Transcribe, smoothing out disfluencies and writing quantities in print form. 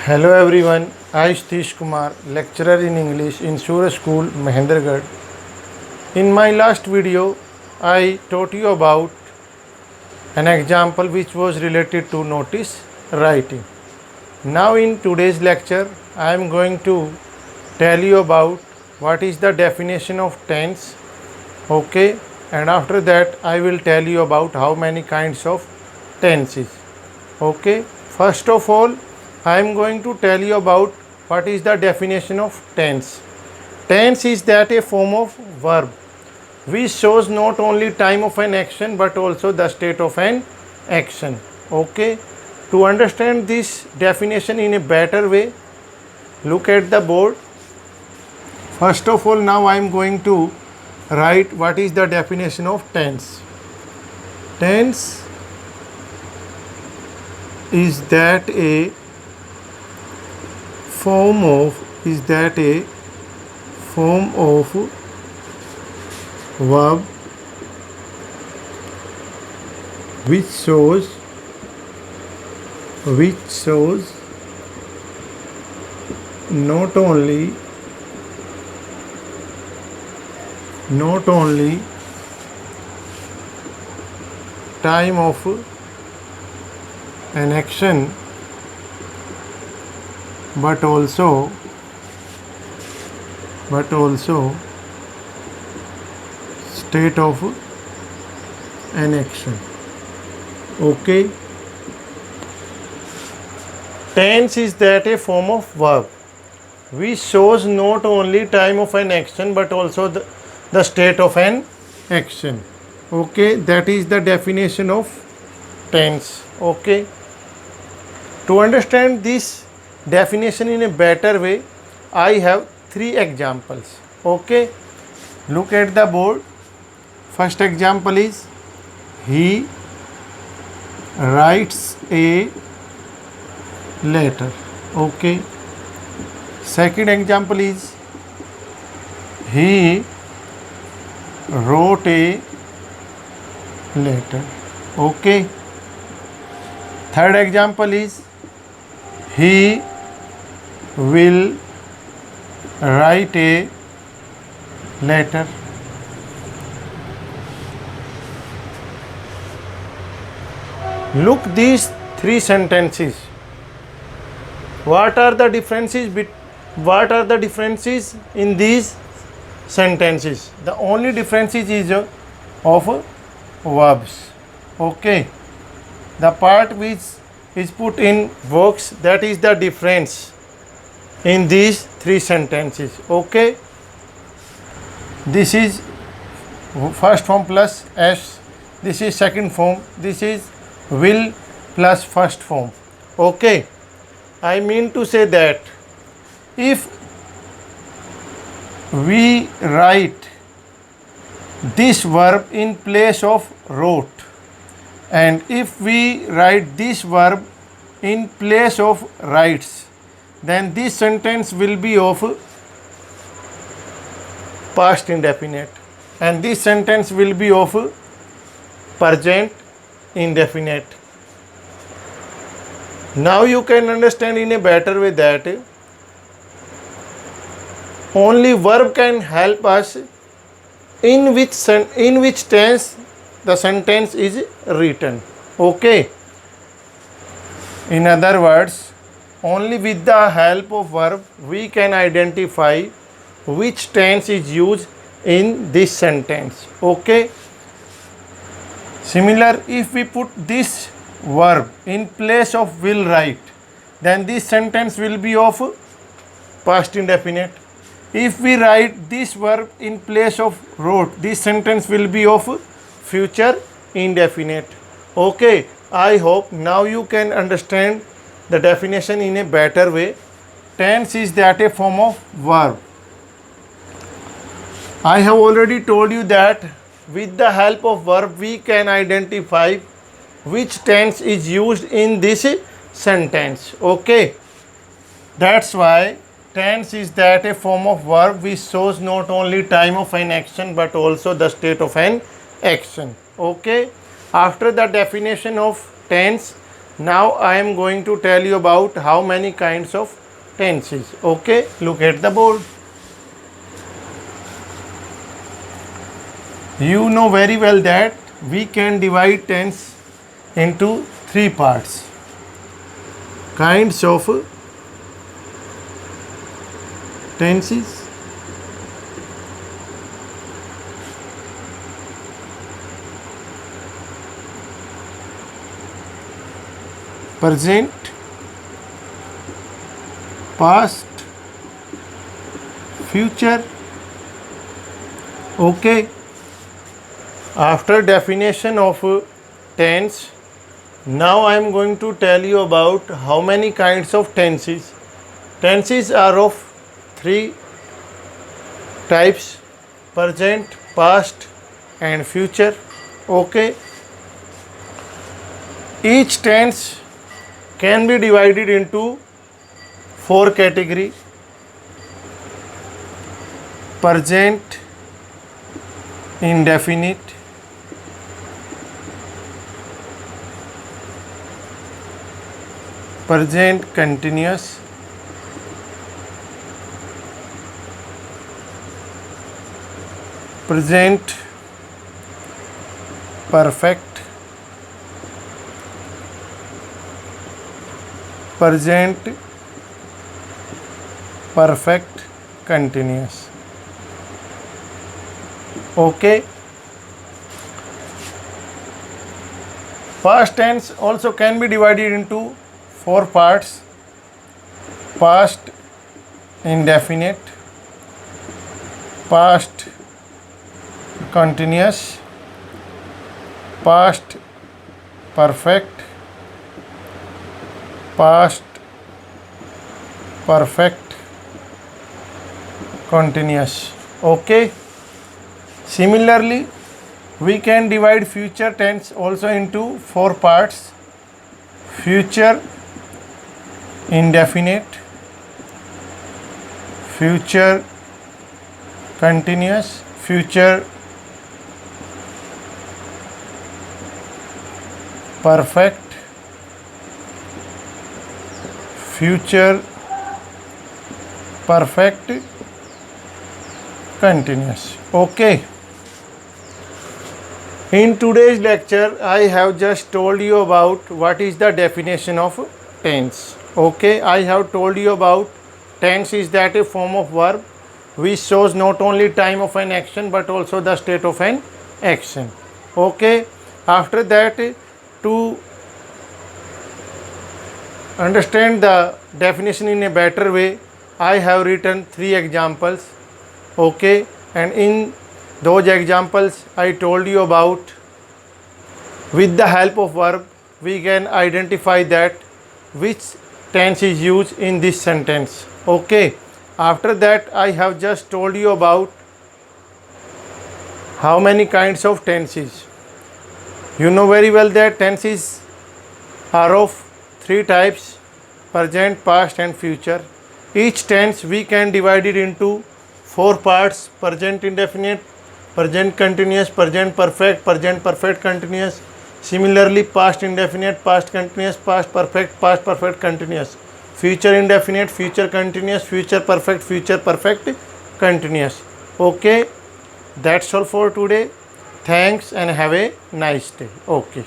Hello everyone, I am Satish Kumar, lecturer in English in Suraj School, Mahendragarh. In my last video, I taught you about an example which was related to notice writing. Now in today's lecture, I am going to tell you about what is the definition of tense, okay, and after that I will tell you about how many kinds of tenses, okay. First of all, I am going to tell you about what is the definition of tense. Tense is that a form of verb which shows not only time of an action but also the state of an action. Okay. To understand this definition in a better way, look at the board. First of all, now I am going to write what is the definition of tense. Tense is that a form of verb which shows not only time of an action but also state of an action. Okay. Tense is that a form of verb which shows not only time of an action but also the state of an action. Okay, that is the definition of tense. Okay. To understand this definition in a better way, I have three examples. Okay. Look at the board. First example is he writes a letter. Okay. Second example is he wrote a letter. Okay. Third example is he will write a letter. Look these three sentences. What are the differences in these sentences? The only difference is of verbs. Okay. The part which is put in works, that is the difference in these three sentences. Okay. This is first form plus s. This is second form. This is will plus first form. Okay. I mean to say that if we write this verb in place of wrote, and if we write this verb in place of writes, then this sentence will be of past indefinite and this sentence will be of present indefinite. Now you can understand in a better way that only verb can help us in which tense the sentence is written. Okay. In other words, only with the help of verb we can identify which tense is used in this sentence. Okay. Similar, if we put this verb in place of will write, then this sentence will be of past indefinite. If we write this verb in place of wrote, this sentence will be of future indefinite. Okay, I hope now you can understand the definition in a better way. Tense is that a form of verb. I have already told you that with the help of verb we can identify which tense is used in this sentence. Okay. That's why tense is that a form of verb which shows not only time of an action but also the state of an action. Okay. After the definition of tense, Now I am going to tell you about how many kinds of tenses. Okay, look at the board. You know very well that we can divide tense into three parts. Kinds of tenses. Present, past, future. Okay. After definition of tense, now I am going to tell you about how many kinds of tenses. Tenses are of three types: present, past and future. Okay. Each tense can be divided into four categories: present indefinite, present continuous, present perfect, present perfect continuous. Okay. Past tense also can be divided into four parts: past indefinite, past continuous, past perfect, past perfect continuous. Okay. Similarly, we can divide future tense also into four parts: future indefinite, future continuous, future perfect, future perfect continuous. Okay. In today's lecture, I have just told you about what is the definition of tense. Okay, I have told you about tense is that a form of verb which shows not only time of an action but also the state of an action. Okay, after that, to understand the definition in a better way, I have written three examples. Okay, and in those examples I told you about, with the help of verb we can identify that which tense is used in this sentence. Okay, after that I have just told you about how many kinds of tenses. You know very well that tenses are of three types: present, past and future. Each tense we can divide it into four parts: present indefinite, present continuous, present perfect, present perfect continuous. Similarly, past indefinite, past continuous, past perfect continuous. Future indefinite, future continuous, future perfect continuous. Okay, that's all for today. Thanks and have a nice day. Okay.